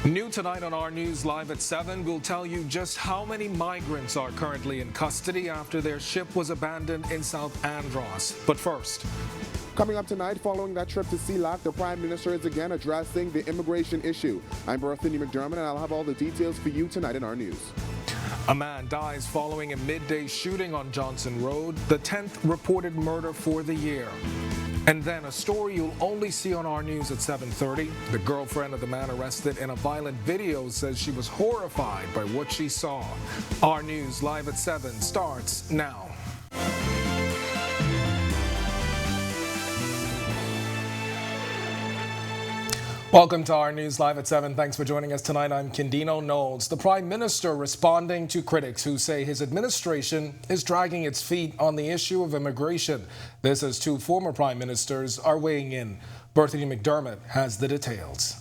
New tonight on our news live at 7, we'll tell you just how many migrants are currently in custody after their ship was abandoned in South Andros. But first, coming up tonight, following that trip to CELAC, the Prime Minister is again addressing the immigration issue. I'm Anthony McDermott, and I'll have all the details for you tonight in our news. A man dies following a midday shooting on Johnson Road, the 10th reported murder for the year. And then a story you'll only see on our news at 7:30. The girlfriend of the man arrested in a violent video says she was horrified by what she saw. Our news live at 7 starts now. Welcome to our news live at 7. Thanks for joining us tonight. I'm Kendino Knowles. The Prime Minister responding to critics who say his administration is dragging its feet on the issue of immigration. This as two former Prime Ministers are weighing in. Berthany McDermott has the details.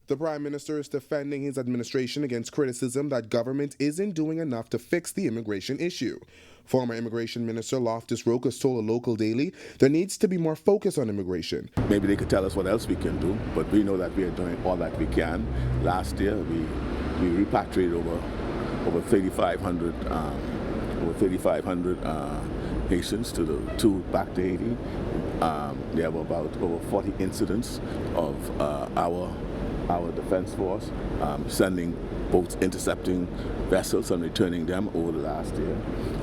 The Prime Minister is defending his administration against criticism that government isn't doing enough to fix the immigration issue. Former Immigration Minister Loftus Rokas told a local daily there needs to be more focus on immigration. Maybe they could tell us what else we can do, but we know that we are doing all that we can. Last year, we repatriated over 3,500 Haitians back to Haiti. There were about over 40 incidents of our defense force sending boats, intercepting vessels and returning them over the last year.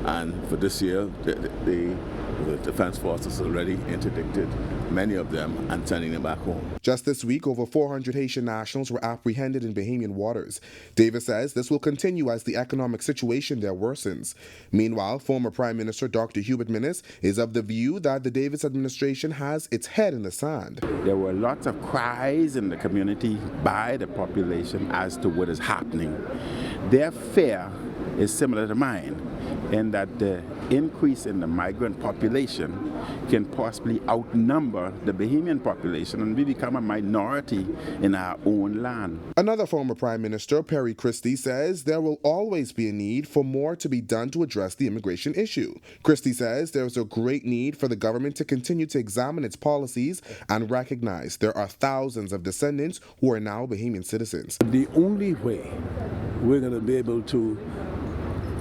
And for this year, the defense force has already interdicted many of them and sending them back home. Just this week, over 400 Haitian nationals were apprehended in Bahamian waters. Davis says this will continue as the economic situation there worsens. Meanwhile, former Prime Minister Dr. Hubert Minnis is of the view that the Davis administration has its head in the sand. There were lots of cries in the community by the population as to what is happening. Their fear is similar to mine, in that the increase in the migrant population can possibly outnumber the Bahamian population and we become a minority in our own land. Another former Prime Minister, Perry Christie, says there will always be a need for more to be done to address the immigration issue. Christie says there is a great need for the government to continue to examine its policies and recognize there are thousands of descendants who are now Bahamian citizens. The only way we're going to be able to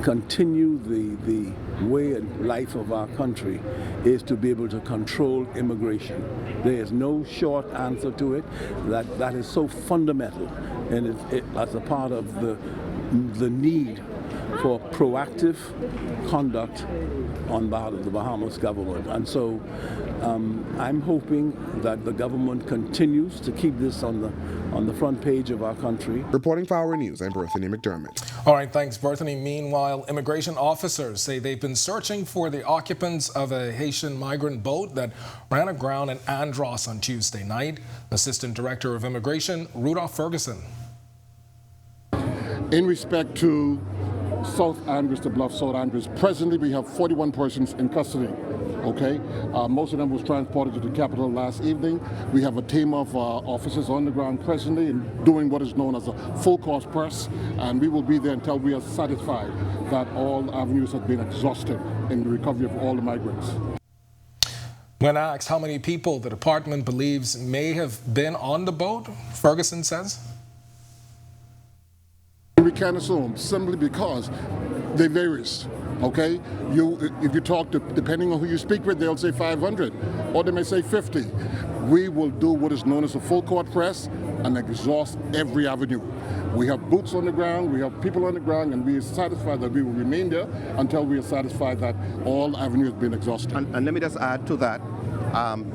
continue the way and life of our country is to be able to control immigration. There is no short answer to it. That is so fundamental, and that's a part of the need for proactive conduct on behalf of the Bahamas government. And so I'm hoping that the government continues to keep this on the front page of our country. Reporting for Our News, I'm Berthany McDermott. All right, thanks, Berthany. Meanwhile, immigration officers say they've been searching for the occupants of a Haitian migrant boat that ran aground in Andros on Tuesday night. Assistant Director of Immigration, Rudolph Ferguson. In respect to South Andros, the Bluff, South Andros, presently we have 41 persons in custody. Okay, most of them was transported to the capital last evening. We have a team of officers on the ground presently and doing what is known as a full court press, and we will be there until we are satisfied that all avenues have been exhausted in the recovery of all the migrants. When asked how many people the department believes may have been on the boat, Ferguson says, we can't assume, simply because they varies. Okay, if you talk to, depending on who you speak with, they'll say 500, or they may say 50. We will do what is known as a full court press and exhaust every avenue. We have boots on the ground, we have people on the ground, and we are satisfied that we will remain there until we are satisfied that all avenues have been exhausted. And let me just add to that.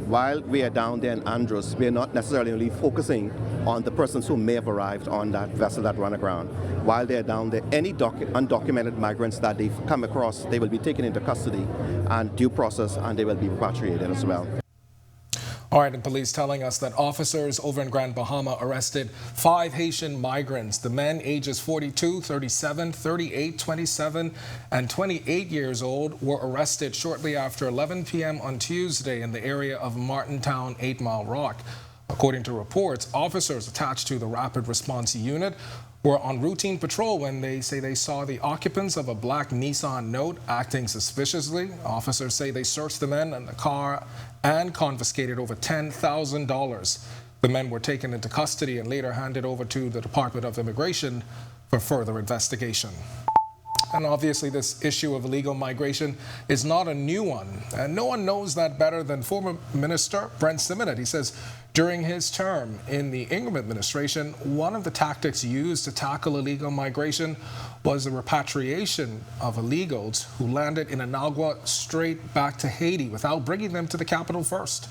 While we are down there in Andros, we are not necessarily only focusing on the persons who may have arrived on that vessel that ran aground. While they're down there, any undocumented migrants that they've come across, they will be taken into custody and due process, and they will be repatriated as well. All right, and police telling us that officers over in Grand Bahama arrested 5 Haitian migrants. The men ages 42, 37, 38, 27, and 28 years old were arrested shortly after 11 p.m. on Tuesday in the area of Martintown, 8 Mile Rock. According to reports, officers attached to the Rapid Response Unit were on routine patrol when they say they saw the occupants of a black Nissan Note acting suspiciously. Officers say they searched the men and the car and confiscated over $10,000. The men were taken into custody and later handed over to the Department of Immigration for further investigation. And obviously this issue of illegal migration is not a new one. And no one knows that better than former Minister Brent Simonet. He says during his term in the Ingram administration, one of the tactics used to tackle illegal migration was the repatriation of illegals who landed in Anagua straight back to Haiti without bringing them to the capital first.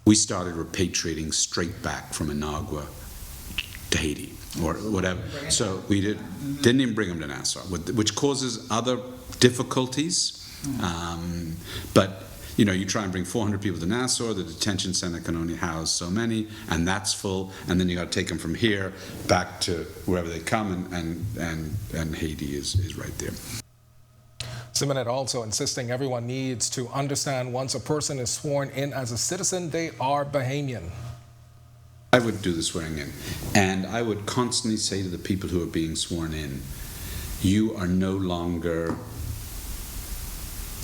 We started repatriating straight back from Anagua to Haiti or whatever. So we didn't even bring them to Nassau, which causes other difficulties. But you try and bring 400 people to Nassau, the detention center can only house so many, and that's full, and then you got to take them from here back to wherever they come, and Haiti is right there. Simonet also insisting everyone needs to understand once a person is sworn in as a citizen, they are Bahamian. I would do the swearing in, and I would constantly say to the people who are being sworn in, you are no longer,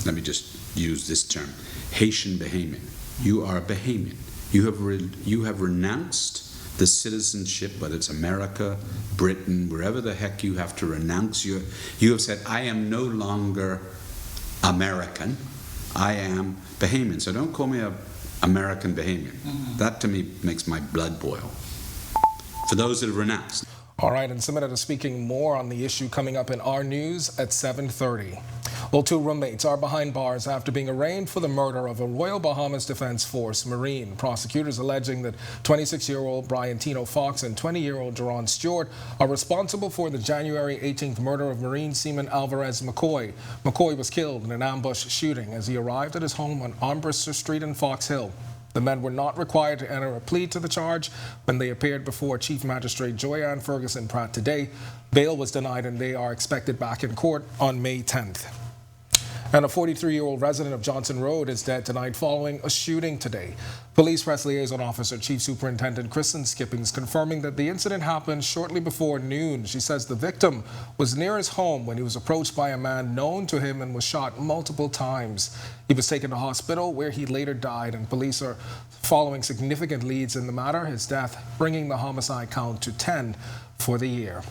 let me just use this term, Haitian Bahamian. You are a Bahamian. You have renounced the citizenship, whether it's America, Britain, wherever the heck you have to renounce. You have said, I am no longer American, I am Bahamian. So don't call me a American Bahamian. That to me makes my blood boil. For those that have renounced. All right, and Simonet is speaking more on the issue coming up in our news at 7:30. Well, 2 roommates are behind bars after being arraigned for the murder of a Royal Bahamas Defense Force Marine. Prosecutors alleging that 26-year-old Brian Tino Fox and 20-year-old Jerron Stewart are responsible for the January 18th murder of Marine Seaman Alvarez McCoy. McCoy was killed in an ambush shooting as he arrived at his home on Armbruster Street in Fox Hill. The men were not required to enter a plea to the charge when they appeared before Chief Magistrate Joyanne Ferguson Pratt today. Bail was denied and they are expected back in court on May 10th. And a 43-year-old resident of Johnson Road is dead tonight following a shooting today. Police Press Liaison Officer Chief Superintendent Kristen Skippings confirming that the incident happened shortly before noon. She says the victim was near his home when he was approached by a man known to him and was shot multiple times. He was taken to hospital where he later died, and police are following significant leads in the matter, his death bringing the homicide count to 10 for the year.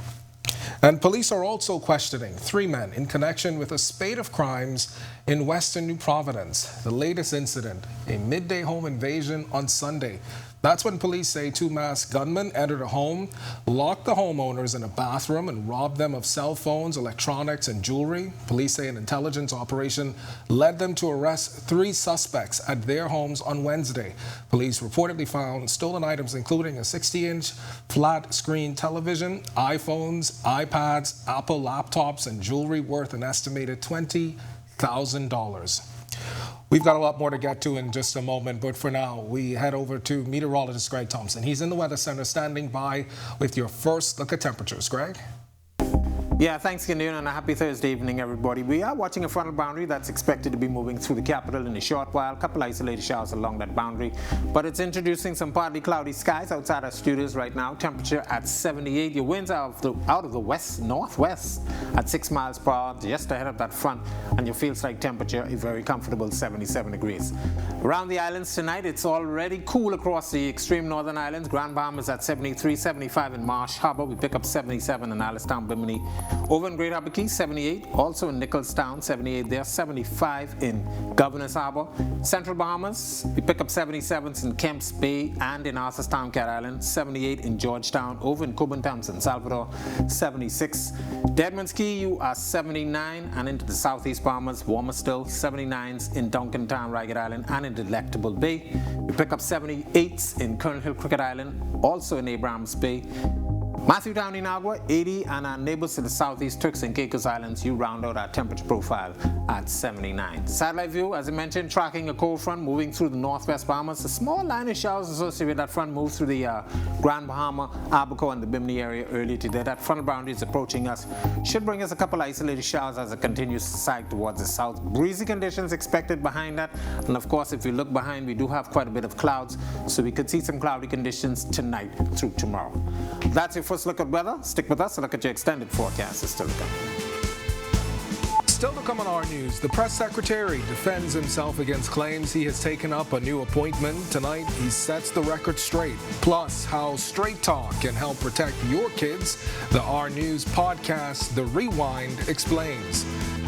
And police are also questioning 3 men in connection with a spate of crimes in western New Providence. The latest incident, a midday home invasion on Sunday. That's when police say 2 masked gunmen entered a home, locked the homeowners in a bathroom and robbed them of cell phones, electronics, and jewelry. Police say an intelligence operation led them to arrest 3 suspects at their homes on Wednesday. Police reportedly found stolen items including a 60-inch flat-screen television, iPhones, iPads, Apple laptops, and jewelry worth an estimated $20,000. We've got a lot more to get to in just a moment, but for now, we head over to meteorologist Greg Thompson. He's in the Weather Center standing by with your first look at temperatures. Greg? Yeah, thanks, Gideon, and a happy Thursday evening, everybody. We are watching a frontal boundary that's expected to be moving through the capital in a short while. A couple isolated showers along that boundary, but it's introducing some partly cloudy skies outside our studios right now. Temperature at 78. Your winds are out of the west-northwest at 6 miles per hour, just ahead of that front, and your feels-like temperature a very comfortable 77 degrees. Around the islands tonight, it's already cool across the extreme northern islands. Grand Bahamas at 73, 75 in Marsh Harbor. We pick up 77 in Alistown, Bimini. Over in Great Harbor Key, 78. Also in Nicholstown, 78 there. 75 in Governor's Harbor. Central Bahamas, we pick up 77s in Kemps Bay and in Arthurstown, Cat Island. 78 in Georgetown. Over in Coburntown, San Salvador, 76. Deadman's Key, you are 79. And into the Southeast Bahamas, warmer still. 79s in Duncantown, Ragged Island, and in Delectable Bay. We pick up 78s in Colonel Hill, Cricket Island. Also in Abrahams Bay. Matthew Town in Agua, 80, and our neighbors to the southeast, Turks and Caicos Islands, you round out our temperature profile at 79. Satellite view, as I mentioned, tracking a cold front moving through the northwest Bahamas. A small line of showers associated with that front moved through the Grand Bahama, Abaco, and the Bimini area earlier today. That frontal boundary is approaching us. Should bring us a couple isolated showers as it continues to sag towards the south. Breezy conditions expected behind that. And of course, if we look behind, we do have quite a bit of clouds, so we could see some cloudy conditions tonight through tomorrow. That's your first look at weather. Stick with us and look at your extended forecast. It's still to come. Still to come on our news, the press secretary defends himself against claims he has taken up a new appointment. Tonight, he sets the record straight. Plus, how straight talk can help protect your kids. The Our News podcast, The Rewind, explains.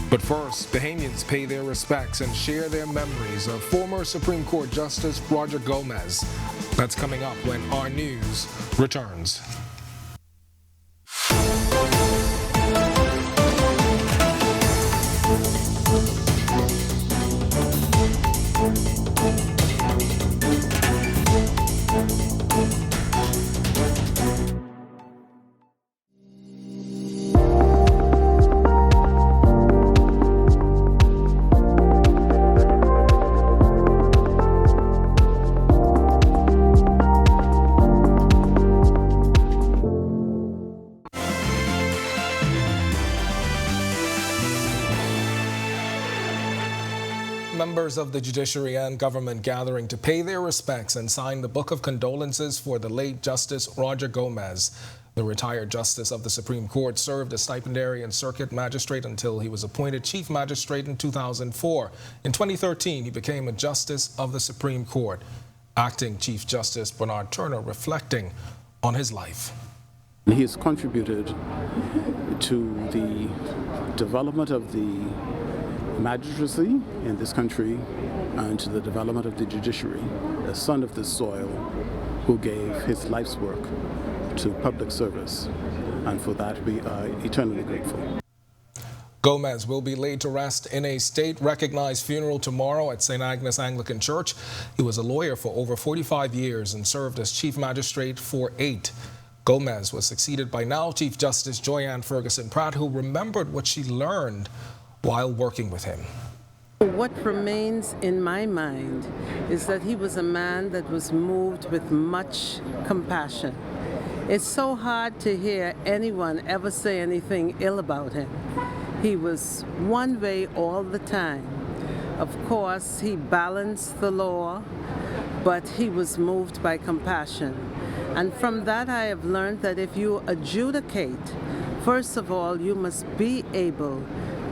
But first, Bahamians pay their respects and share their memories of former Supreme Court Justice Roger Gomez. That's coming up when Our News returns. Members of the judiciary and government gathering to pay their respects and sign the Book of Condolences for the late Justice Roger Gomez. The retired Justice of the Supreme Court served as stipendiary and circuit magistrate until he was appointed Chief Magistrate in 2004. In 2013, he became a Justice of the Supreme Court. Acting Chief Justice Bernard Turner reflecting on his life. He has contributed to the development of the magistracy in this country and to the development of the judiciary, a son of this soil who gave his life's work to public service, and for that we are eternally grateful. Gomez will be laid to rest in a state-recognized funeral tomorrow at St. Agnes Anglican Church. He was a lawyer for over 45 years and served as Chief Magistrate for 8. Gomez was succeeded by now Chief Justice Joyanne Ferguson Pratt, who remembered what she learned while working with him. What remains in my mind is that he was a man that was moved with much compassion. It's so hard to hear anyone ever say anything ill about him. He was one way all the time. Of course, he balanced the law, but he was moved by compassion. And from that I have learned that if you adjudicate, first of all, you must be able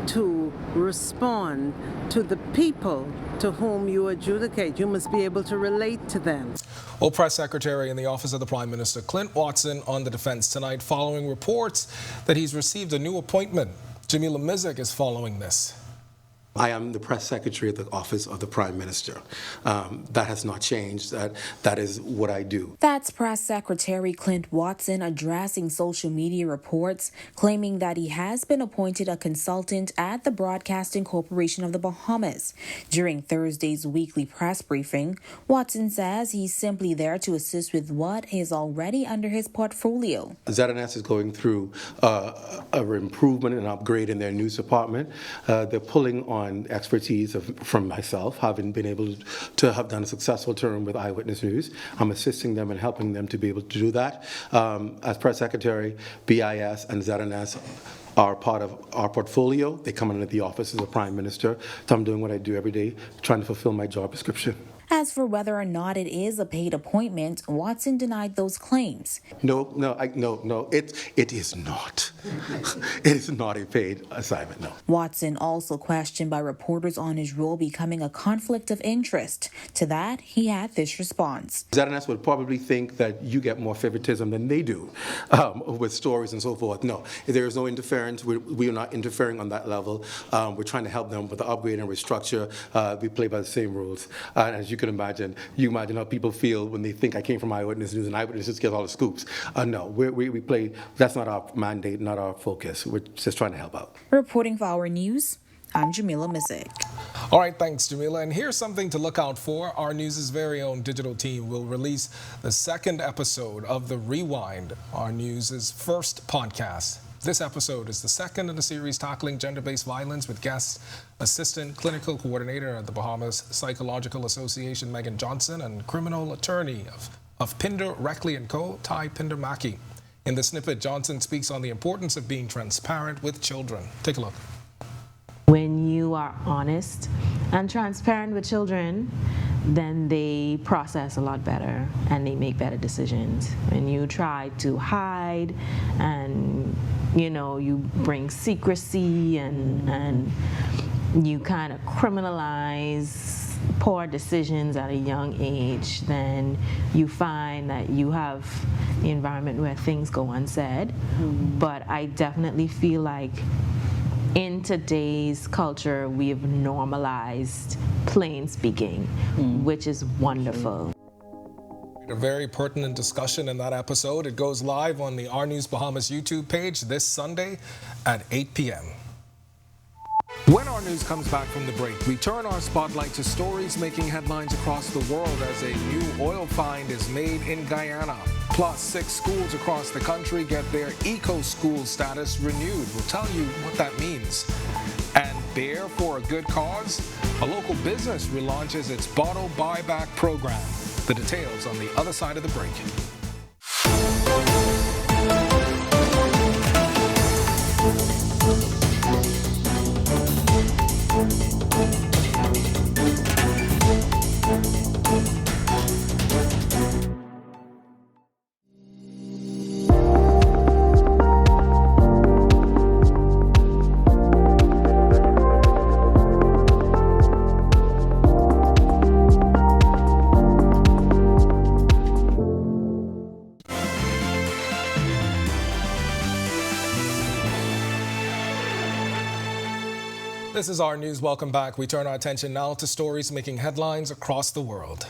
to respond to the people to whom you adjudicate. You must be able to relate to them. Well, Press Secretary in the Office of the Prime Minister Clint Watson on the defense tonight following reports that he's received a new appointment. Jamila Mizik is following this. I am the press secretary of the Office of the Prime Minister. That has not changed. That is what I do. That's Press Secretary Clint Watson addressing social media reports claiming that he has been appointed a consultant at the Broadcasting Corporation of the Bahamas. During Thursday's weekly press briefing, Watson says he's simply there to assist with what is already under his portfolio. ZNS is going through an improvement and upgrade in their news department. They're pulling on expertise from myself, having been able to have done a successful term with Eyewitness News. I'm assisting them and helping them to be able to do that. As Press Secretary, BIS and ZNS are part of our portfolio. They come under the Office of the Prime Minister. So I'm doing what I do every day, trying to fulfill my job description. As for whether or not it is a paid appointment, Watson denied those claims. No, it is not. It is not a paid assignment, no. Watson also questioned by reporters on his role becoming a conflict of interest. To that, he had this response. ZNS would probably think that you get more favoritism than they do with stories and so forth. No, there is no interference. We are not interfering on that level. We're trying to help them with the upgrade and restructure. We play by the same rules. As you can imagine, how people feel when they think I came from Eyewitness News and Eyewitness just gets all the scoops. No, we play, that's not our mandate, not our focus. We're just trying to help out. Reporting for Our News, I'm Jamila Mizik. All right, thanks, Jamila. And here's something to look out for. Our News' very own digital team will release the second episode of The Rewind, Our News' first podcast. This episode is the second in the series tackling gender-based violence with guest assistant clinical coordinator at the Bahamas Psychological Association, Megan Johnson, and criminal attorney of Pinder, Reckley & Co., Ty Pinder Mackey. In the snippet, Johnson speaks on the importance of being transparent with children. Take a look. When you are honest and transparent with children, then they process a lot better and they make better decisions. When you try to hide and you bring secrecy and you kind of criminalize poor decisions at a young age, then you find that you have the environment where things go unsaid. But I definitely feel like in today's culture, we have normalized plain speaking, which is wonderful. A very pertinent discussion in that episode. It goes live on the Our News Bahamas YouTube page this Sunday at 8 p.m. When Our News comes back from the break, we turn our spotlight to stories making headlines across the world as a new oil find is made in Guyana. Plus, 6 schools across the country get their eco-school status renewed. We'll tell you what that means. And there for a good cause, a local business relaunches its bottle buyback program. The details on the other side of the break. This is Our News. Welcome back. We turn our attention now to stories making headlines across the world.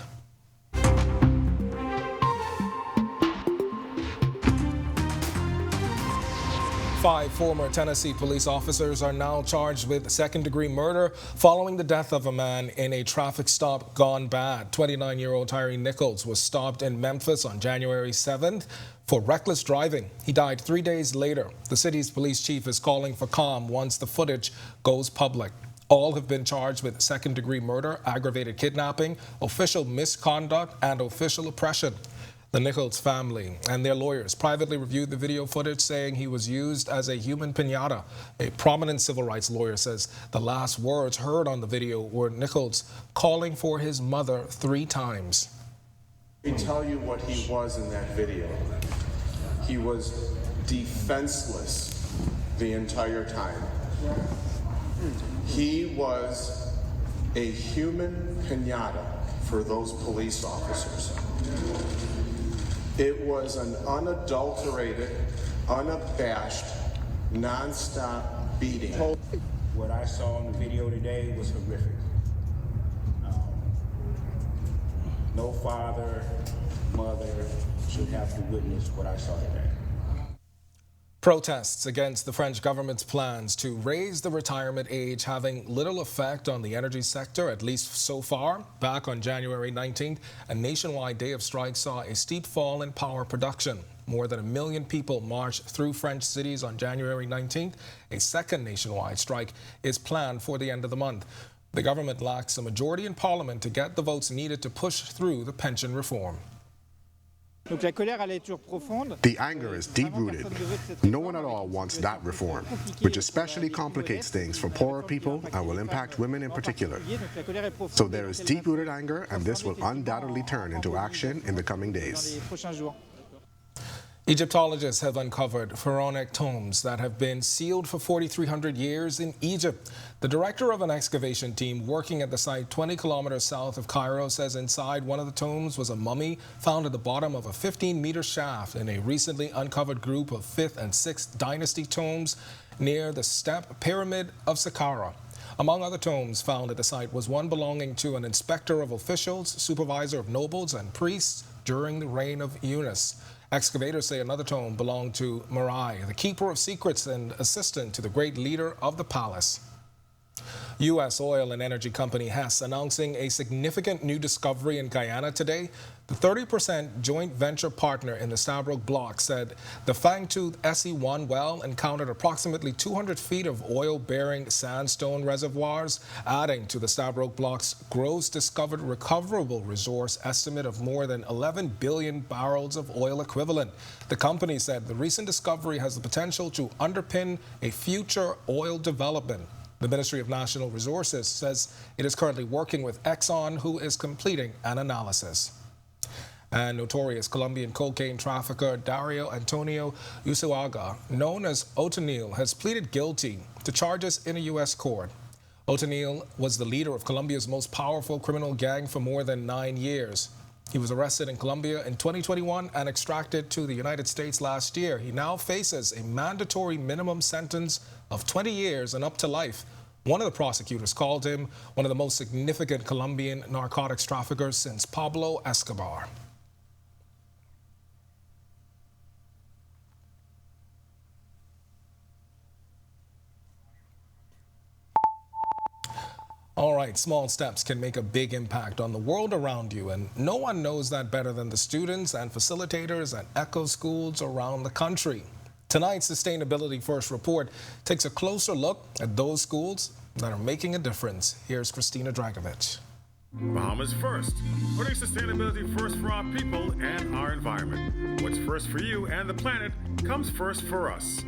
5 former Tennessee police officers are now charged with second-degree murder following the death of a man in a traffic stop gone bad. 29-year-old Tyree Nichols was stopped in Memphis on January 7th for reckless driving. He died 3 days later. The city's police chief is calling for calm once the footage goes public. All have been charged with second-degree murder, aggravated kidnapping, official misconduct, and official oppression. The Nichols family and their lawyers privately reviewed the video footage, saying he was used as a human piñata. A prominent civil rights lawyer says the last words heard on the video were Nichols calling for his mother 3 times. Let me tell you what he was in that video. He was defenseless the entire time. He was a human piñata for those police officers. It was an unadulterated, unabashed, non-stop beating. What I saw in the video today was horrific. No father, mother should have to witness what I saw today. Protests against the French government's plans to raise the retirement age having little effect on the energy sector, at least so far. Back on January 19th, a nationwide day of strikes saw a steep fall in power production. More than 1 million people marched through French cities on January 19th. A second nationwide strike is planned for the end of the month. The government lacks a majority in parliament to get the votes needed to push through the pension reform. The anger is deep-rooted. No one at all wants that reform, which especially complicates things for poorer people and will impact women in particular. So there is deep-rooted anger, and this will undoubtedly turn into action in the coming days. Egyptologists have uncovered pharaonic tombs that have been sealed for 4,300 years in Egypt. The director of an excavation team working at the site 20 kilometers south of Cairo says inside one of the tombs was a mummy found at the bottom of a 15-meter shaft in a recently uncovered group of 5th and 6th dynasty tombs near the step pyramid of Saqqara. Among other tombs found at the site was one belonging to an inspector of officials, supervisor of nobles and priests during the reign of Yunus. Excavators say another tomb belonged to Marai, the keeper of secrets and assistant to the great leader of the palace. U.S. oil and energy company Hess announcing a significant new discovery in Guyana today. The 30% joint venture partner in the Stabroek Block said the Fangtooth SE1 well encountered approximately 200 feet of oil-bearing sandstone reservoirs, adding to the Stabroek Block's gross discovered recoverable resource estimate of more than 11 billion barrels of oil equivalent. The company said the recent discovery has the potential to underpin a future oil development. The Ministry of National Resources says it is currently working with Exxon, who is completing an analysis. And notorious Colombian cocaine trafficker Dario Antonio Usuaga, known as Otonil, has pleaded guilty to charges in a U.S. court. Otonil was the leader of Colombia's most powerful criminal gang for more than 9 years. He was arrested in Colombia in 2021 and extracted to the United States last year. He now faces a mandatory minimum sentence of 20 years and up to life. One of the prosecutors called him one of the most significant Colombian narcotics traffickers since Pablo Escobar. All right, small steps can make a big impact on the world around you, and no one knows that better than the students and facilitators at Echo schools around the country. Tonight's Sustainability First report takes a closer look at those schools that are making a difference. Here's Christina Dragovich. Bahamas First, putting sustainability first for our people and our environment. What's first for you and the planet comes first for us.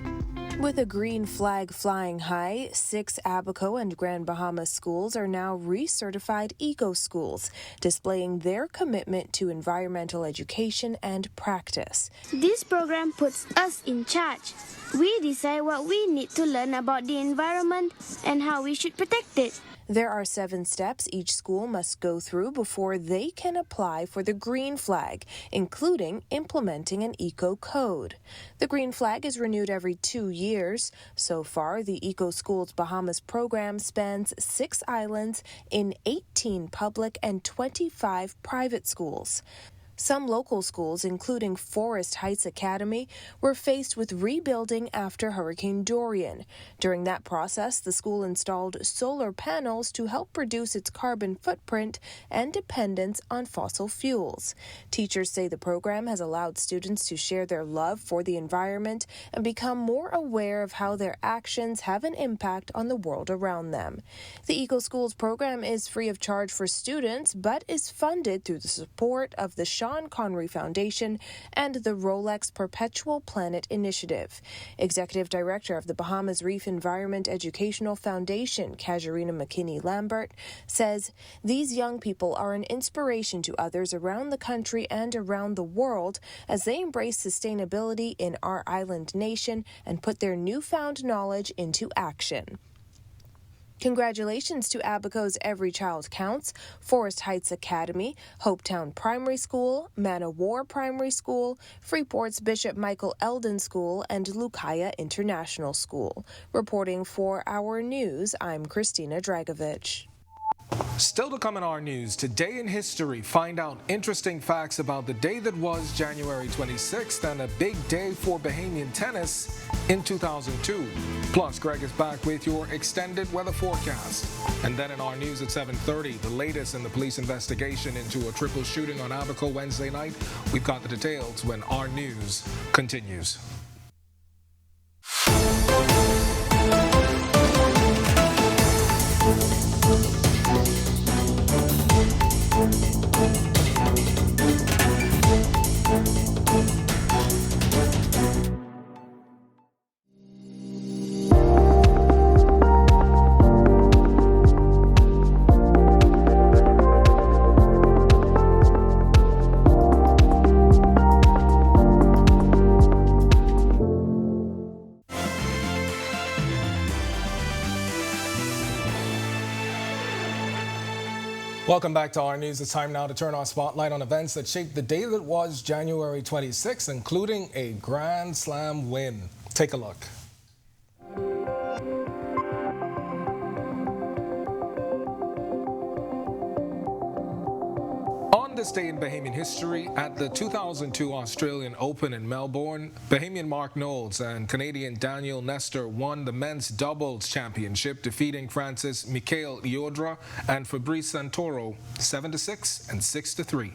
With a green flag flying high, 6 Abaco and Grand Bahamas schools are now recertified eco schools, displaying their commitment to environmental education and practice. This program puts us in charge. We decide what we need to learn about the environment and how we should protect it. There are 7 steps each school must go through before they can apply for the green flag, including implementing an eco code. The green flag is renewed every 2 years. So far, the Eco Schools Bahamas program spans 6 islands in 18 public and 25 private schools. Some local schools, including Forest Heights Academy, were faced with rebuilding after Hurricane Dorian. During that process, the school installed solar panels to help reduce its carbon footprint and dependence on fossil fuels. Teachers say the program has allowed students to share their love for the environment and become more aware of how their actions have an impact on the world around them. The Eco Schools program is free of charge for students, but is funded through the support of the Sean Connery Foundation and the Rolex Perpetual Planet Initiative. Executive Director of the Bahamas Reef Environment Educational Foundation, Casuarina McKinney-Lambert, says these young people are an inspiration to others around the country and around the world as they embrace sustainability in our island nation and put their newfound knowledge into action. Congratulations to Abaco's Every Child Counts, Forest Heights Academy, Hopetown Primary School, Man o' War Primary School, Freeport's Bishop Michael Eldon School, and Lucaya International School. Reporting for Our News, I'm Christina Dragovich. Still to come in our news, today in history, find out interesting facts about the day that was January 26th and a big day for Bahamian tennis in 2002. Plus, Greg is back with your extended weather forecast. And then in our news at 7:30, the latest in the police investigation into a triple shooting on Abaco Wednesday night. We've got the details when our news continues. Welcome back to our news. It's time now to turn our spotlight on events that shaped the day that was January 26, including a Grand Slam win. Take a look. On this day in Bahamian history, at the 2002 Australian Open in Melbourne, Bahamian Mark Knowles and Canadian Daniel Nestor won the men's doubles championship, defeating Francis Mikael Iodra and Fabrice Santoro 7-6 and 6-3.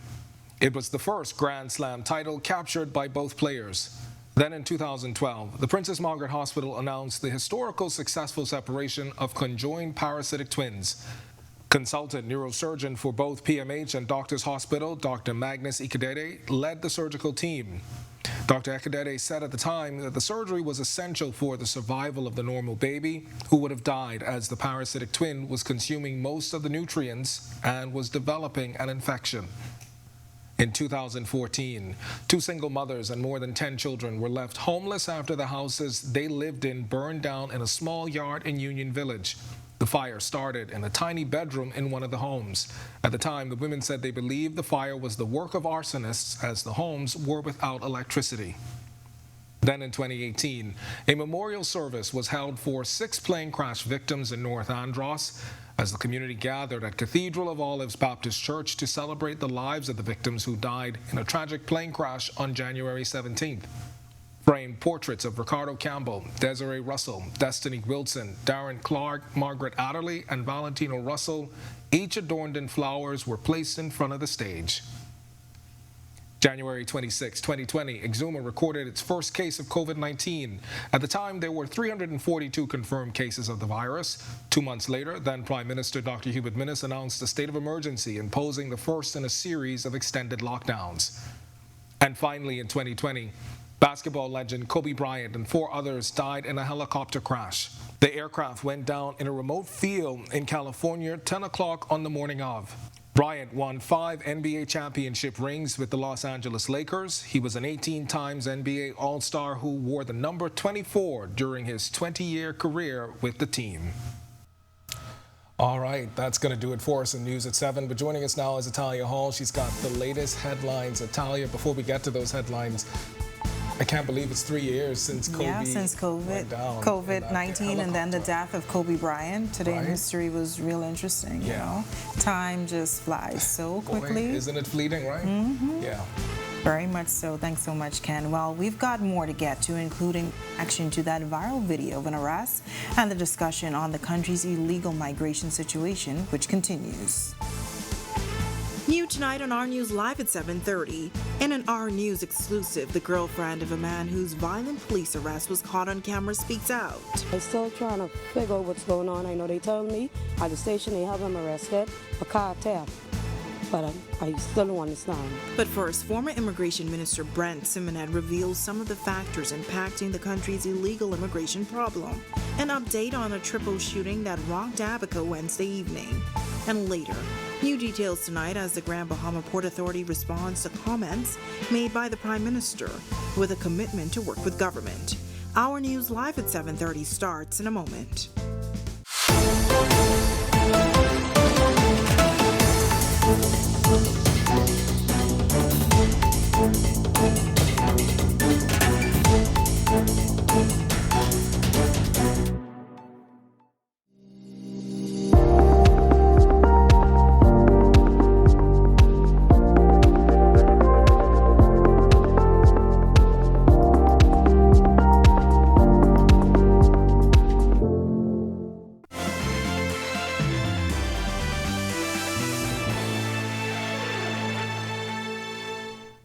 It was the first Grand Slam title captured by both players. Then in 2012, the Princess Margaret Hospital announced the historical successful separation of conjoined parasitic twins. Consultant neurosurgeon for both PMH and Doctors Hospital, Dr. Magnus Ikadede, led the surgical team. Dr. Ekadede said at the time that the surgery was essential for the survival of the normal baby, who would have died as the parasitic twin was consuming most of the nutrients and was developing an infection. In 2014, 2 single mothers and more than 10 children were left homeless after the houses they lived in burned down in a small yard in Union Village. The fire started in a tiny bedroom in one of the homes. At the time, the women said they believed the fire was the work of arsonists as the homes were without electricity. Then in 2018, a memorial service was held for 6 plane crash victims in North Andros as the community gathered at Cathedral of Olives Baptist Church to celebrate the lives of the victims who died in a tragic plane crash on January 17th. Framed portraits of Ricardo Campbell, Desiree Russell, Destiny Wilson, Darren Clark, Margaret Adderley, and Valentino Russell, each adorned in flowers, were placed in front of the stage. January 26, 2020, Exuma recorded its first case of COVID-19. At the time, there were 342 confirmed cases of the virus. 2 months later, then Prime Minister Dr. Hubert Minnis announced a state of emergency, imposing the first in a series of extended lockdowns. And finally, in 2020, basketball legend Kobe Bryant and 4 others died in a helicopter crash. The aircraft went down in a remote field in California 10 o'clock on the morning of. Bryant won 5 NBA championship rings with the Los Angeles Lakers. He was an 18 times NBA All-Star who wore the number 24 during his 20-year career with the team. All right, that's going to do it for us in News at 7. But joining us now is Italia Hall. She's got the latest headlines. Italia, before we get to those headlines, I can't believe it's 3 years since Kobe. Yeah, since COVID-19 and then the death of Kobe Bryant. Today in history was real interesting, you know. Time just flies so quickly. Boy, isn't it fleeting, right? Mm-hmm. Yeah. Very much so. Thanks so much, Ken. Well, we've got more to get to, including action to that viral video of an arrest and the discussion on the country's illegal migration situation, which continues. New tonight on Our News Live at 7:30. In an Our News exclusive, the girlfriend of a man whose violent police arrest was caught on camera speaks out. I'm still trying to figure out what's going on. I know they told me at the station they have him arrested for car theft, but I still don't understand. But first, former Immigration Minister Brent Simonet reveals some of the factors impacting the country's illegal immigration problem. An update on a triple shooting that rocked Abaco Wednesday evening. And later, new details tonight as the Grand Bahama Port Authority responds to comments made by the Prime Minister with a commitment to work with government. Our News Live at 7:30 starts in a moment.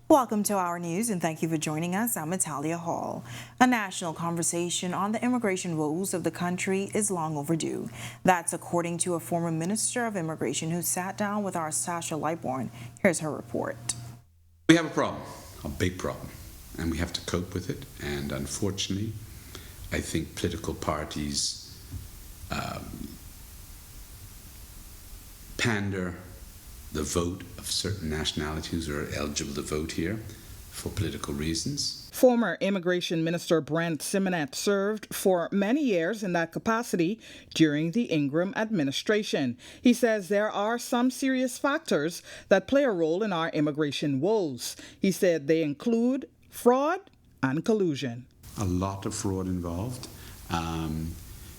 Welcome to Our News, and thank you for joining us. I'm Italia Hall. A national conversation on the immigration woes of the country is long overdue. That's according to a former Minister of Immigration who sat down with our Sasha Lightborn. Here's her report. We have a problem, a big problem, and we have to cope with it. And unfortunately, I think political parties pander the vote of certain nationalities who are eligible to vote here for political reasons. Former Immigration Minister Brent Simonet served for many years in that capacity during the Ingram administration. He says there are some serious factors that play a role in our immigration woes. He said they include fraud and collusion. A lot of fraud involved.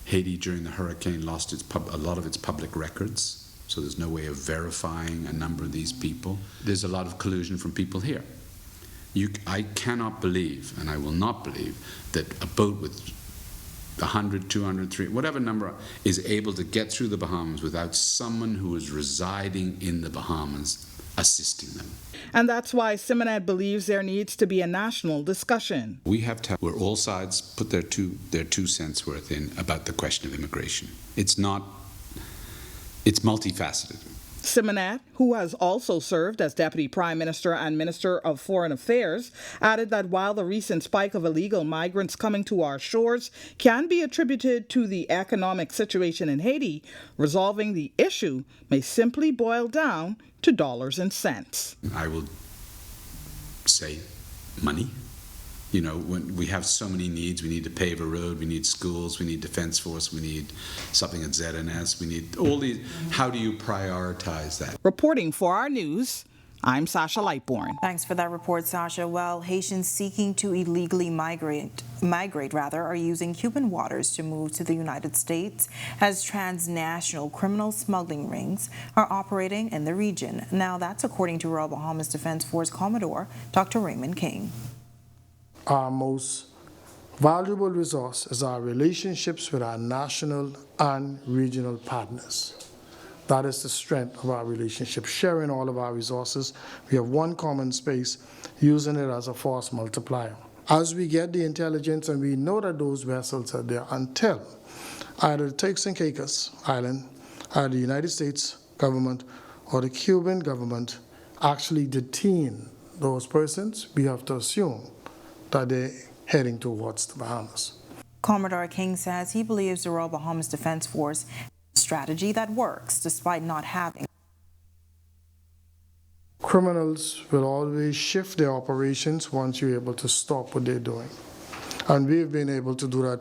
Haiti during the hurricane lost a lot of its public records. So there's no way of verifying a number of these people. There's a lot of collusion from people here. I cannot believe, and I will not believe, that a boat with 100, 200, 300, whatever number, is able to get through the Bahamas without someone who is residing in the Bahamas assisting them. And that's why Simonet believes there needs to be a national discussion. We have to, where all sides put their two cents worth in about the question of immigration. It's multifaceted. Simonet, who has also served as Deputy Prime Minister and Minister of Foreign Affairs, added that while the recent spike of illegal migrants coming to our shores can be attributed to the economic situation in Haiti, resolving the issue may simply boil down to dollars and cents. I will say money. You know, when we have so many needs, we need to pave a road, we need schools, we need Defense Force, we need something at ZNS, we need all these. How do you prioritize that? Reporting for our news, I'm Sasha Lightborn. Thanks for that report, Sasha. Well, Haitians seeking to illegally migrate are using Cuban waters to move to the United States as transnational criminal smuggling rings are operating in the region. Now, that's according to Royal Bahamas Defense Force Commodore Dr. Raymond King. Our most valuable resource is our relationships with our national and regional partners. That is the strength of our relationship, sharing all of our resources. We have one common space, using it as a force multiplier. As we get the intelligence and we know that those vessels are there until either the Turks and Caicos Island, either the United States government or the Cuban government actually detain those persons, we have to assume that they're heading towards the Bahamas. Commodore King says he believes the Royal Bahamas Defense Force has a strategy that works despite not having. Criminals will always shift their operations once you're able to stop what they're doing. And we've been able to do that,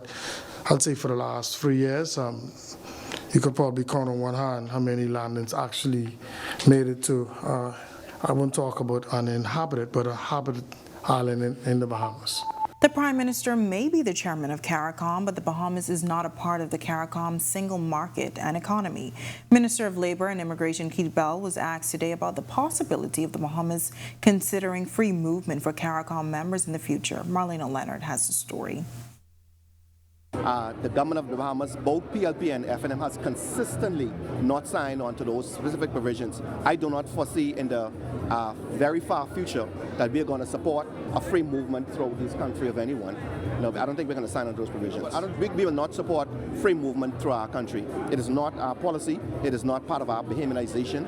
I'd say, for the last 3 years. You could probably count on one hand how many landings actually made it to, I won't talk about uninhabited, but a habited island in the Bahamas. The Prime Minister may be the chairman of CARICOM, but the Bahamas is not a part of the CARICOM single market and economy. Minister of Labor and Immigration Keith Bell was asked today about the possibility of the Bahamas considering free movement for CARICOM members in the future. Marlena Leonard has the story. The government of the Bahamas, both PLP and FNM, has consistently not signed on to those specific provisions. I do not foresee in the very far future that we are going to support a free movement throughout this country of anyone. No, I don't think we're going to sign on those provisions. We will not support free movement through our country. It is not our policy. It is not part of our Bahamianization.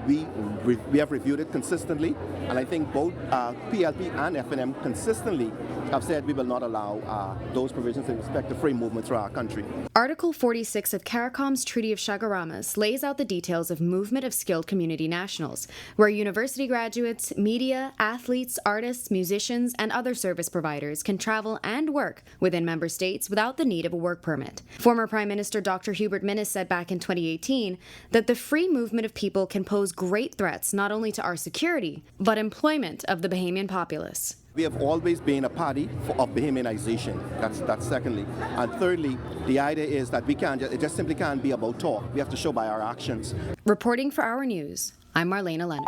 We have reviewed it consistently, and I think both PLP and FNM consistently have said we will not allow those provisions in respect to free movement through our country. Article 46 of CARICOM's Treaty of Chaguaramas lays out the details of movement of skilled community nationals, where university graduates, media, athletes, artists, musicians, and other service providers can travel and work within member states without the need of a work permit. Former Prime Minister Dr. Hubert Minnis said back in 2018 that the free movement of people can pose great threats not only to our security, but employment of the Bahamian populace. We have always been a party of Bahamianization. That's secondly. And thirdly, the idea is that it just simply can't be about talk. We have to show by our actions. Reporting for Our News, I'm Marlena Leonard.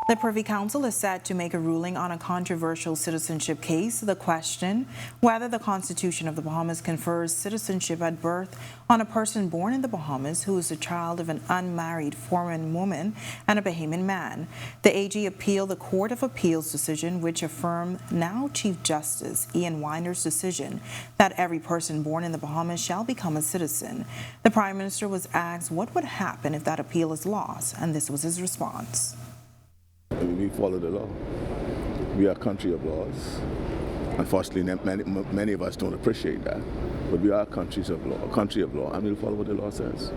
The Privy Council is set to make a ruling on a controversial citizenship case. The question, whether the Constitution of the Bahamas confers citizenship at birth on a person born in the Bahamas who is the child of an unmarried foreign woman and a Bahamian man. The AG appealed the Court of Appeals decision, which affirmed now Chief Justice Ian Winder's decision that every person born in the Bahamas shall become a citizen. The Prime Minister was asked what would happen if that appeal is lost, and this was his response. We follow the law. We are a country of laws. Unfortunately, many of us don't appreciate that. But we are a country of law, and we'll follow what the law says.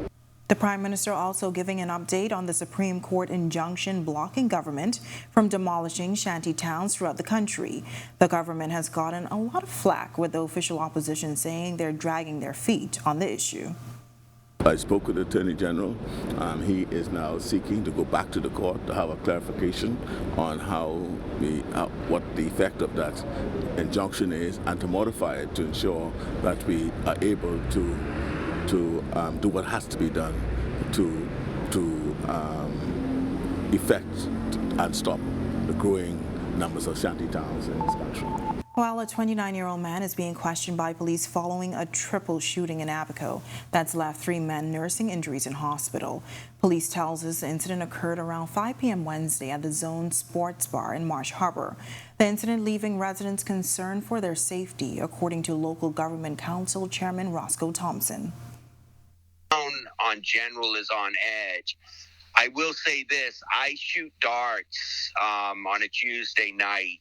The Prime Minister also giving an update on the Supreme Court injunction blocking government from demolishing shanty towns throughout the country. The government has gotten a lot of flack, with the official opposition saying they're dragging their feet on the issue. I spoke with the Attorney General. He is now seeking to go back to the court to have a clarification on what the effect of that injunction is, and to modify it to ensure that we are able to do what has to be done to effect and stop the growing numbers of shanty towns in this country. Well, a 29-year-old man is being questioned by police following a triple shooting in Abaco that's left 3 men nursing injuries in hospital. Police tells us the incident occurred around 5 p.m. Wednesday at the Zone Sports Bar in Marsh Harbor. The incident leaving residents concerned for their safety, according to local government council chairman Roscoe Thompson. On general is on edge. I will say this: I shoot darts on a Tuesday night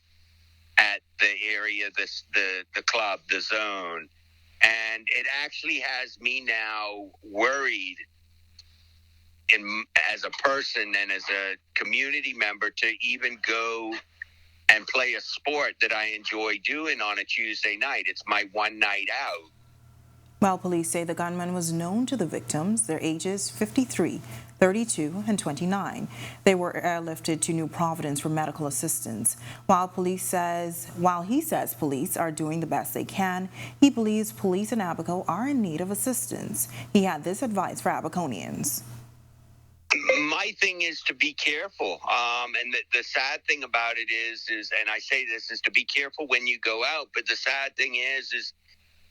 at the area, the club, the zone, and it actually has me now worried as a person and as a community member to even go and play a sport that I enjoy doing on a Tuesday night. It's my one night out. While police say the gunman was known to the victims, their ages 53, 32, and 29. They were airlifted to New Providence for medical assistance. While he says police are doing the best they can, he believes police in Abaco are in need of assistance. He had this advice for Abaconians. My thing is to be careful. And the sad thing about it is, and I say this, is to be careful when you go out. But the sad thing is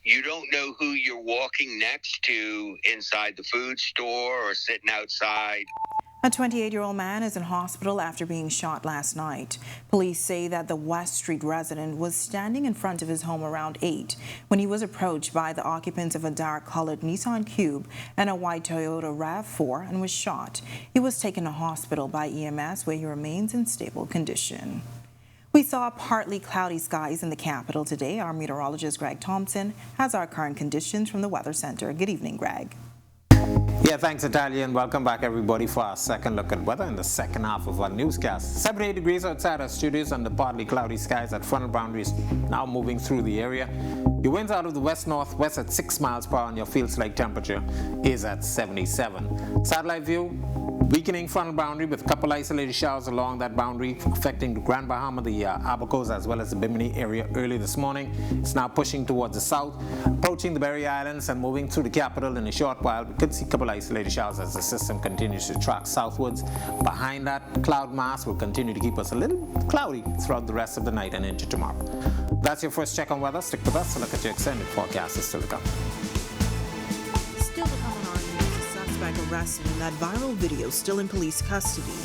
you don't know who you're walking next to inside the food store or sitting outside. A 28-year-old man is in hospital after being shot last night. Police say that the West Street resident was standing in front of his home around 8 when he was approached by the occupants of a dark-colored Nissan Cube and a white Toyota RAV4 and was shot. He was taken to hospital by EMS where he remains in stable condition. We saw partly cloudy skies in the capital today. Our meteorologist Greg Thompson has our current conditions from the Weather Center. Good evening, Greg. Yeah, thanks, Natalia, and welcome back, everybody, for our second look at weather in the second half of our newscast. 78 degrees outside our studios under partly cloudy skies at frontal boundaries now moving through the area. Your winds out of the west-northwest at 6 miles per hour and your feels-like temperature is at 77. Satellite view, weakening frontal boundary with a couple isolated showers along that boundary affecting the Grand Bahama, the Abacos, as well as the Bimini area early this morning. It's now pushing towards the south, approaching the Berry Islands and moving through the capital in a short while. We could see a couple isolated showers as the system continues to track southwards. Behind that cloud mass will continue to keep us a little cloudy throughout the rest of the night and into tomorrow. That's your first check on weather. Stick with us to look at your extended forecast is still to come. Still to come on our news, the suspect arrested in that viral video still in police custody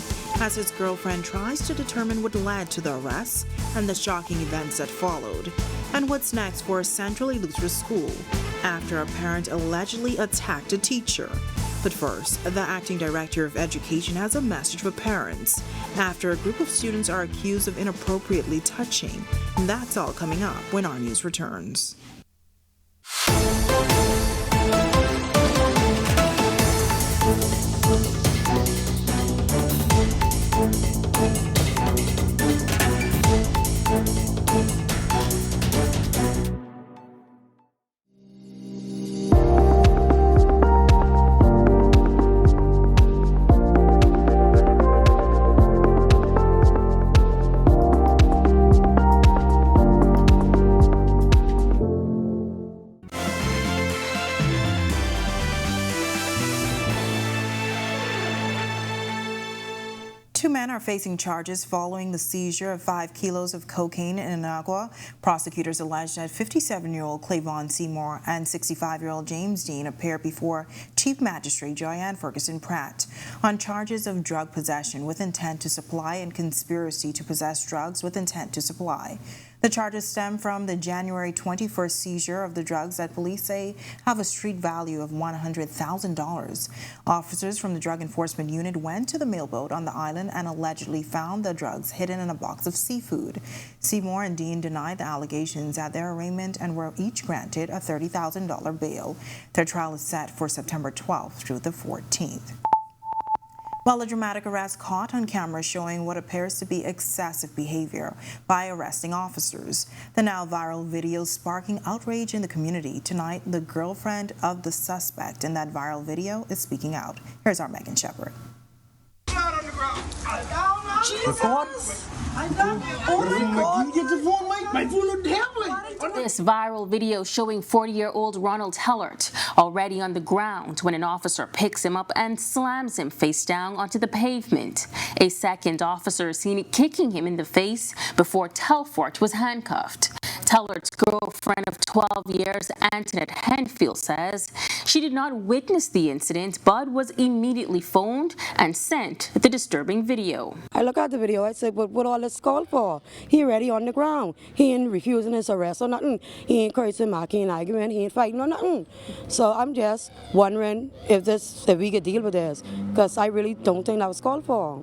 as his girlfriend tries to determine what led to the arrest and the shocking events that followed. And what's next for a Central Eleuthera school after a parent allegedly attacked a teacher. But first, the acting director of education has a message for parents after a group of students are accused of inappropriately touching. And that's all coming up when our news returns. Two men are facing charges following the seizure of 5 kilos of cocaine in Inagua. Prosecutors allege that 57-year-old Clavon Seymour and 65-year-old James Dean appeared before Chief Magistrate Joyanne Ferguson Pratt on charges of drug possession with intent to supply and conspiracy to possess drugs with intent to supply. The charges stem from the January 21st seizure of the drugs that police say have a street value of $100,000. Officers from the Drug Enforcement Unit went to the mailboat on the island and allegedly found the drugs hidden in a box of seafood. Seymour and Dean denied the allegations at their arraignment and were each granted a $30,000 bail. Their trial is set for September 12th through the 14th. While a dramatic arrest caught on camera showing what appears to be excessive behavior by arresting officers. The now viral video sparking outrage in the community. Tonight, the girlfriend of the suspect in that viral video is speaking out. Here's our Megan Shepard. This viral video showing 40-year-old Ronald Hellert already on the ground when an officer picks him up and slams him face down onto the pavement. A second officer is seen kicking him in the face before Telfort was handcuffed. Tellert's girlfriend of 12 years, Antoinette Henfield, says she did not witness the incident but was immediately phoned and sent the disturbing video. I look at the video, I say, but what all this called for? He already on the ground. He ain't refusing his arrest or nothing. He ain't cursing, he ain't arguing, he ain't fighting or nothing. So I'm just wondering if we could deal with this, because I really don't think that was called for.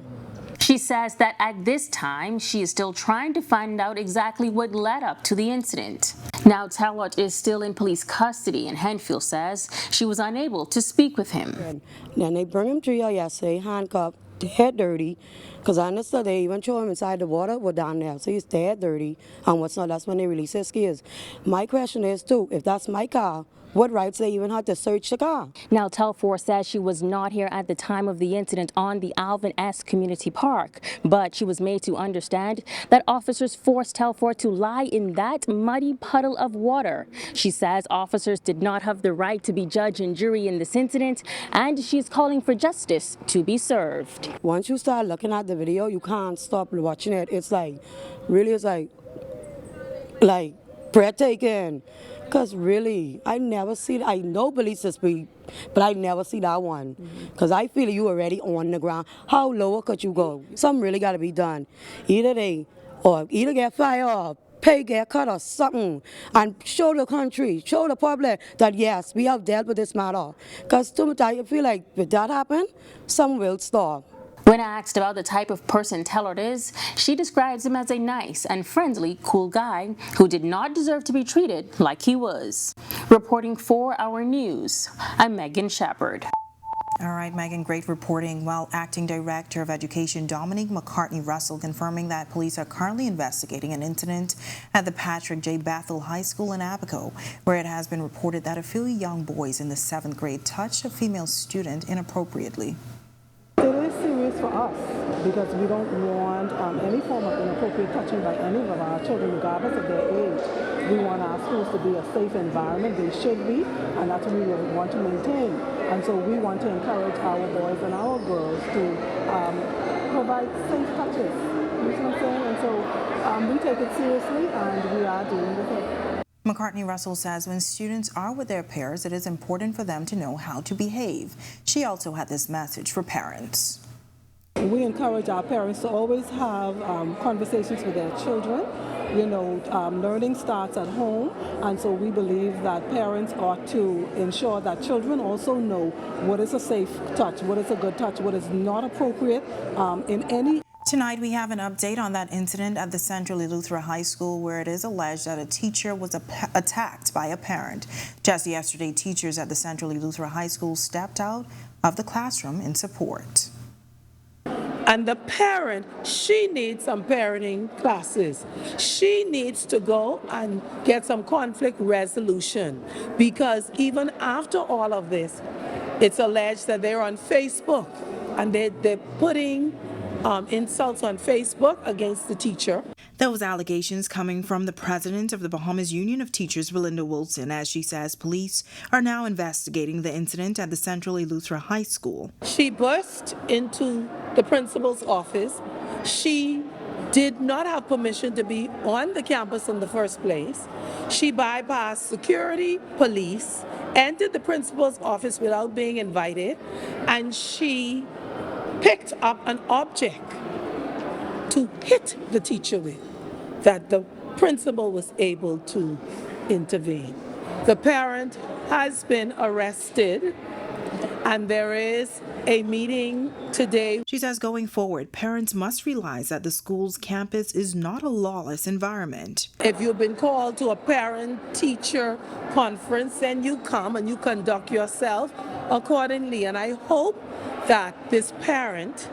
She says that at this time, she is still trying to find out exactly what led up to the incident. Now, Tellert is still in police custody, and Henfield says she was unable to speak with him. Then they bring him to your yesterday, handcuffed, head dirty, because I understood they even threw him inside the water, we're down there, so he's dead dirty, and what's not, that's when they release his skis. My question is, too, if that's my car, what rights they even had to search the car? Now, Telford says she was not here at the time of the incident on the Alvin S. Community Park, but she was made to understand that officers forced Telford to lie in that muddy puddle of water. She says officers did not have the right to be judge and jury in this incident, and she is calling for justice to be served. Once you start looking at the video, you can't stop watching it. It's like, really, it's like breathtaking. Because really, I never see, I know police speed, but I never see that one. Because I feel you already on the ground. How lower could you go? Something really got to be done. Either get fired or get cut or something. And show the country, show the public that yes, we have dealt with this matter. Because too much, I feel like if that happen, some will stop. When asked about the type of person Tellert is, she describes him as a nice and friendly, cool guy who did not deserve to be treated like he was. Reporting for Our News, I'm Megan Shepard. All right, Megan, great reporting. Well, Acting Director of Education Dominique McCartney Russell confirming that police are currently investigating an incident at the Patrick J. Bethel High School in Abaco, where it has been reported that a few young boys in the 7th grade touched a female student inappropriately. It is serious for us because we don't want any form of inappropriate touching by any of our children, regardless of their age. We want our schools to be a safe environment. They should be, and that's what we want to maintain. And so we want to encourage our boys and our girls to provide safe touches. You know what I'm saying? And so we take it seriously, and we are dealing with it. McCartney Russell says when students are with their peers, it is important for them to know how to behave. She also had this message for parents. We encourage our parents to always have conversations with their children. You know, learning starts at home, and so we believe that parents ought to ensure that children also know what is a safe touch, what is a good touch, what is not appropriate in any. Tonight, we have an update on that incident at the Central Eleuthera High School where it is alleged that a teacher was attacked by a parent. Just yesterday, teachers at the Central Eleuthera High School stepped out of the classroom in support. And the parent, she needs some parenting classes. She needs to go and get some conflict resolution, because even after all of this, it's alleged that they're on Facebook and they're putting insults on Facebook against the teacher. Those allegations coming from the president of the Bahamas Union of Teachers, Belinda Wilson, as she says police are now investigating the incident at the Central Eleuthera High School. She burst into the principal's office. She did not have permission to be on the campus in the first place. She bypassed security, police, entered the principal's office without being invited, and she picked up an object to hit the teacher with, that the principal was able to intervene. The parent has been arrested, and there is a meeting today. She says going forward, parents must realize that the school's campus is not a lawless environment. If you've been called to a parent-teacher conference, then you come and you conduct yourself accordingly. And I hope that this parent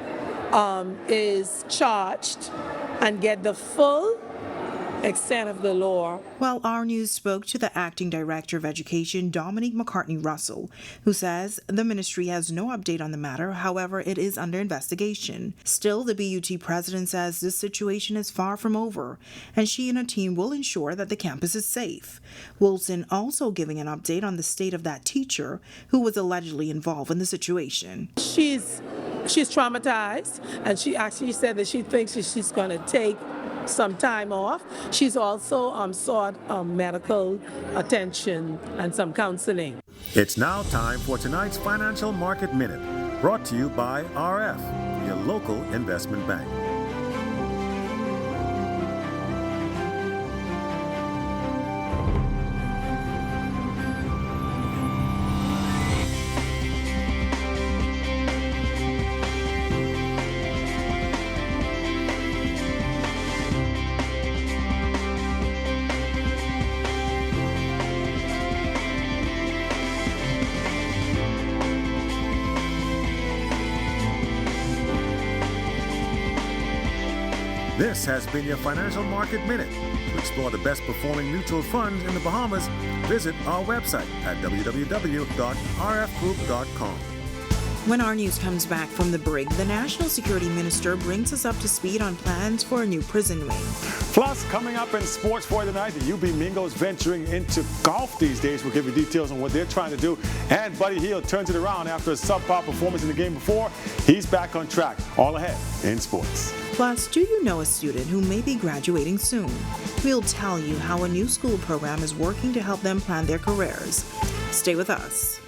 is charged and get the full extent of the law. Well, Our News spoke to the Acting Director of Education, Dominique McCartney Russell, who says the ministry has no update on the matter. However, it is under investigation. Still, the BUT president says this situation is far from over, and she and her team will ensure that the campus is safe. Wilson also giving an update on the state of that teacher who was allegedly involved in the situation. She's traumatized, and she actually said that she thinks that she's going to take some time off. She's also sought medical attention and some counseling. It's now time for tonight's Financial Market Minute, brought to you by RF, your local investment bank. This has been your Financial Market Minute. To explore the best performing mutual funds in the Bahamas, visit our website at www.rfgroup.com. When our news comes back from the break, the National Security Minister brings us up to speed on plans for a new prison wing. Plus, coming up in sports for tonight, the UB Mingos venturing into golf these days. We'll give you details on what they're trying to do. And Buddy Hield turns it around after a subpar performance in the game before. He's back on track. All ahead in sports. Plus, do you know a student who may be graduating soon? We'll tell you how a new school program is working to help them plan their careers. Stay with us.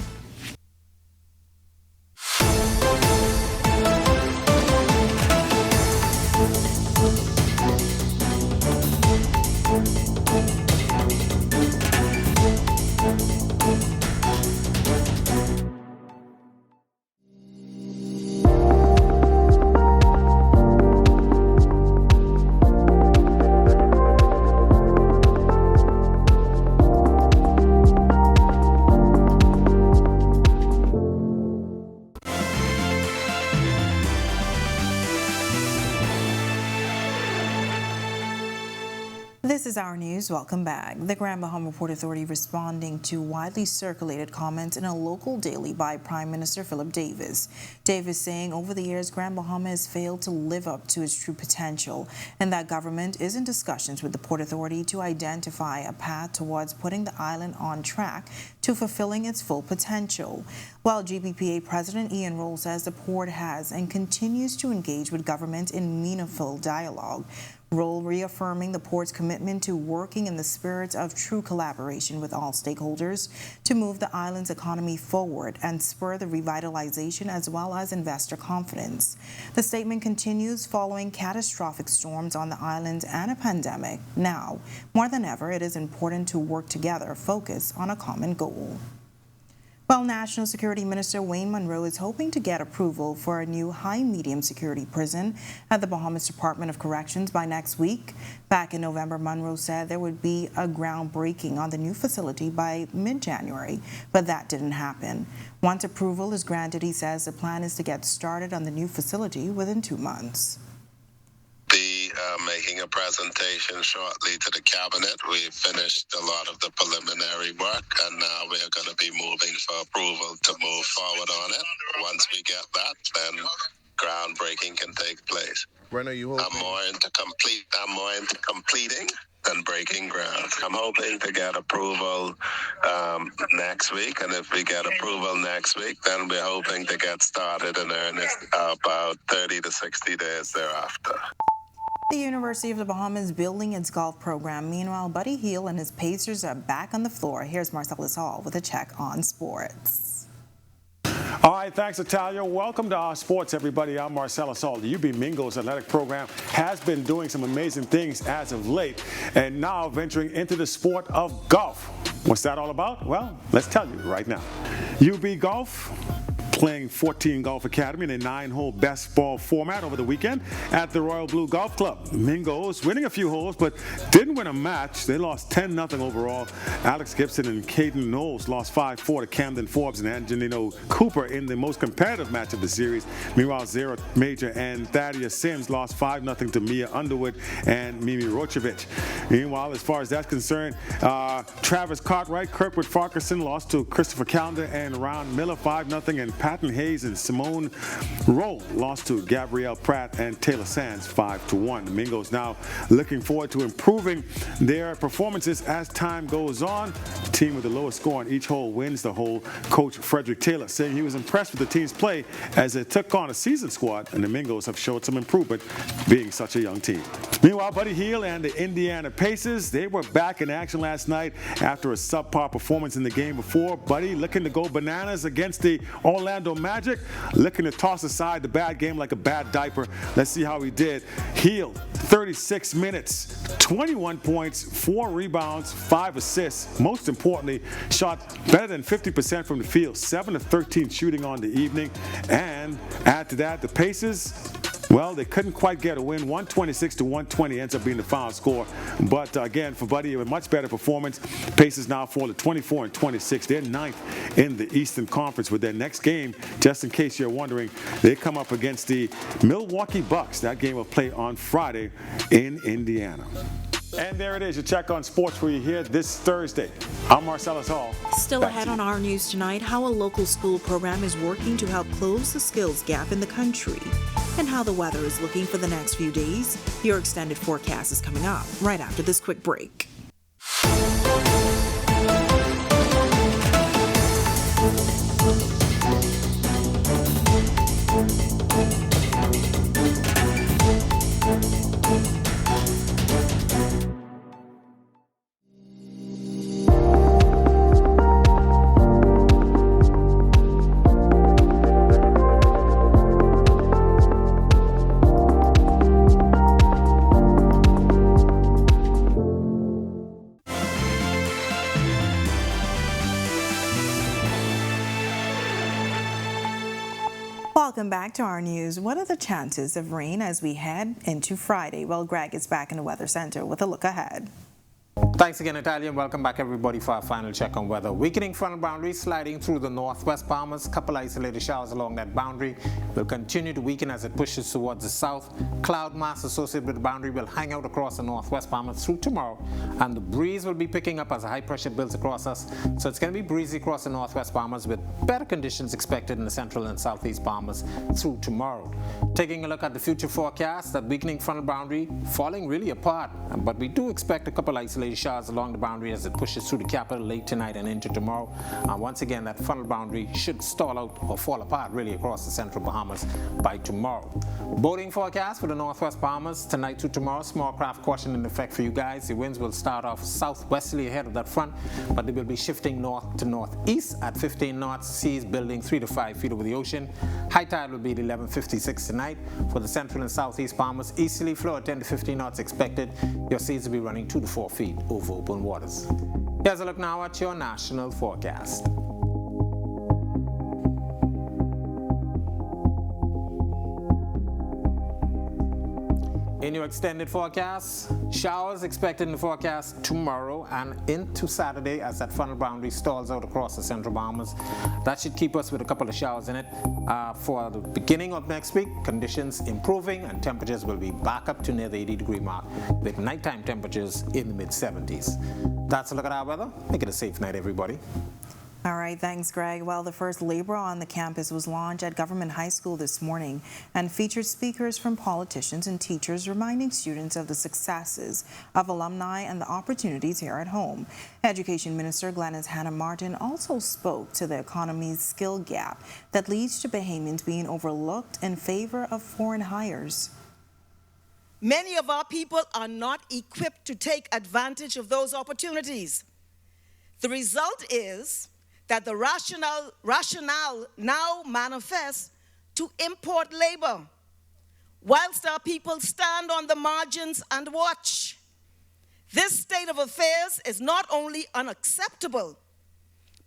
This is Our News. Welcome back. The Grand Bahama Port Authority responding to widely circulated comments in a local daily by Prime Minister Philip Davis. Davis saying over the years, Grand Bahama has failed to live up to its true potential and that government is in discussions with the Port Authority to identify a path towards putting the island on track to fulfilling its full potential. While GBPA President Ian Roll says the port has and continues to engage with government in meaningful dialogue. Roll reaffirming the port's commitment to working in the spirit of true collaboration with all stakeholders to move the island's economy forward and spur the revitalization as well as investor confidence. The statement continues following catastrophic storms on the island and a pandemic. Now, more than ever, it is important to work together, focus on a common goal. Well, National Security Minister Wayne Munro is hoping to get approval for a new high-medium security prison at the Bahamas Department of Corrections by next week. Back in November, Munro said there would be a groundbreaking on the new facility by mid-January, but that didn't happen. Once approval is granted, he says the plan is to get started on the new facility within 2 months. Making a presentation shortly to the cabinet. We finished a lot of the preliminary work and now we're going to be moving for approval to move forward on it. Once we get that, then groundbreaking can take place. When are you hoping? I'm more into completing than breaking ground. I'm hoping to get approval next week, and if we get approval next week, then we're hoping to get started in earnest about 30 to 60 days thereafter. The University of the Bahamas building its golf program. Meanwhile, Buddy Hield and his Pacers are back on the floor. Here's Marcellus Hall with a check on sports. All right, thanks, Natalia. Welcome to our sports, everybody. I'm Marcellus Hall. The UB Mingos athletic program has been doing some amazing things as of late, and now venturing into the sport of golf. What's that all about? Well, let's tell you right now. UB Golf playing 14 Golf Academy in a 9-hole best ball format over the weekend at the Royal Blue Golf Club. Mingos winning a few holes, but didn't win a match. They lost 10-0 overall. Alex Gibson and Caden Knowles lost 5-4 to Camden Forbes and Angelino Cooper in the most competitive match of the series. Meanwhile, Zara Major and Thaddeus Sims lost 5-0 to Mia Underwood and Mimi Rochevich. Meanwhile, as far as that's concerned, Travis Cartwright, Kirkwood Farquharson lost to Christopher Calendar and Ron Miller 5-0, and Pat Patton Hayes and Simone Rowe lost to Gabrielle Pratt and Taylor Sands 5-1. The Mingos now looking forward to improving their performances as time goes on. The team with the lowest score on each hole wins the hole. Coach Frederick Taylor saying he was impressed with the team's play as it took on a seasoned squad, and the Mingos have showed some improvement being such a young team. Meanwhile, Buddy Hield and the Indiana Pacers, they were back in action last night after a subpar performance in the game before. Buddy looking to go bananas against the Orlando Magic, looking to toss aside the bad game like a bad diaper. Let's see how he did. Hield, 36 minutes, 21 points, 4 rebounds, 5 assists. Most importantly, shot better than 50% from the field, 7 of 13 shooting on the evening. And add to that, the Pacers, well, they couldn't quite get a win. 126-120 ends up being the final score. But again, for Buddy, a much better performance. Pacers now fall to 24-26. They're 9th in the Eastern Conference with their next game. Just in case you're wondering, they come up against the Milwaukee Bucks. That game will play on Friday in Indiana. And there it is, your check on sports for you here this Thursday. I'm Marcellus Hall. Still ahead on Our News tonight, how a local school program is working to help close the skills gap in the country, and how the weather is looking for the next few days. Your extended forecast is coming up right after this quick break. Welcome back to Our News. What are the chances of rain as we head into Friday? Well, Greg is back in the Weather Center with a look ahead. Thanks again, Natalia, and welcome back everybody for our final check on weather. Weakening frontal boundary sliding through the northwest Bahamas. Couple isolated showers along that boundary will continue to weaken as it pushes towards the south. Cloud mass associated with the boundary will hang out across the northwest Bahamas through tomorrow, and the breeze will be picking up as a high pressure builds across us. So it's going to be breezy across the northwest Bahamas with better conditions expected in the central and southeast Bahamas through tomorrow. Taking a look at the future forecast, that weakening frontal boundary falling really apart, but we do expect a couple isolated showers along the boundary as it pushes through the capital late tonight and into tomorrow. Once again, that frontal boundary should stall out or fall apart really across the central Bahamas by tomorrow. Boating forecast for the northwest Bahamas tonight to tomorrow. Small craft caution in effect for you guys. The winds will start off southwesterly ahead of that front, but they will be shifting north to northeast at 15 knots. Seas building 3 to 5 feet over the ocean. High tide will be at 11:56 tonight. For the central and southeast Bahamas, easterly flow at 10 to 15 knots expected. Your seas will be running 2 to 4 feet over open waters. Here's a look now at your national forecast. In your extended forecast, showers expected in the forecast tomorrow and into Saturday as that frontal boundary stalls out across the central Bahamas. That should keep us with a couple of showers in it. For the beginning of next week, conditions improving and temperatures will be back up to near the 80-degree mark with nighttime temperatures in the mid-70s. That's a look at our weather. Make it a safe night, everybody. All right, thanks, Greg. Well, the first Labor on the campus was launched at Government High School this morning and featured speakers from politicians and teachers reminding students of the successes of alumni and the opportunities here at home. Education Minister Glenys Hannah Martin also spoke to the economy's skill gap that leads to Bahamians being overlooked in favor of foreign hires. Many of our people are not equipped to take advantage of those opportunities. The result is that the rationale now manifests to import labor, whilst our people stand on the margins and watch. This state of affairs is not only unacceptable,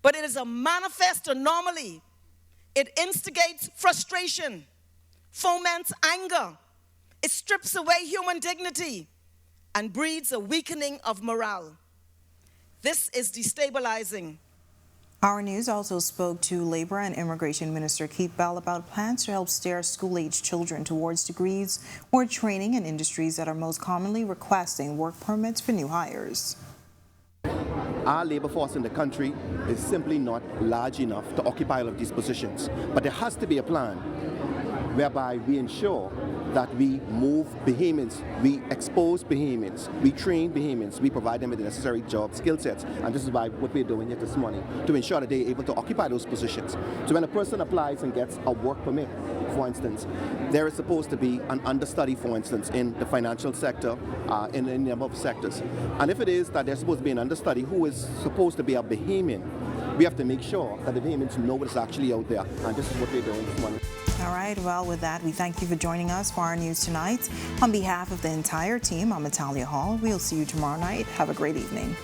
but it is a manifest anomaly. It instigates frustration, foments anger, it strips away human dignity, and breeds a weakening of morale. This is destabilizing. Our News also spoke to Labor and Immigration Minister Keith Bell about plans to help steer school-age children towards degrees or training in industries that are most commonly requesting work permits for new hires. our labor force in the country is simply not large enough to occupy all of these positions. But there has to be a plan whereby we ensure that we move Bahamians, we expose Bahamians, we train Bahamians, we provide them with the necessary job skill sets, and this is why what we're doing here this morning, to ensure that they're able to occupy those positions. So when a person applies and gets a work permit, for instance, there is supposed to be an understudy, for instance, in the financial sector, in a number of sectors. And if it is that there's supposed to be an understudy who is supposed to be a Bahamian, we have to make sure that the Bahamians know what's actually out there, and this is what we're doing this morning. All right, well, with that, we thank you for joining us for our news tonight. On behalf of the entire team, I'm Natalia Hall. We'll see you tomorrow night. Have a great evening.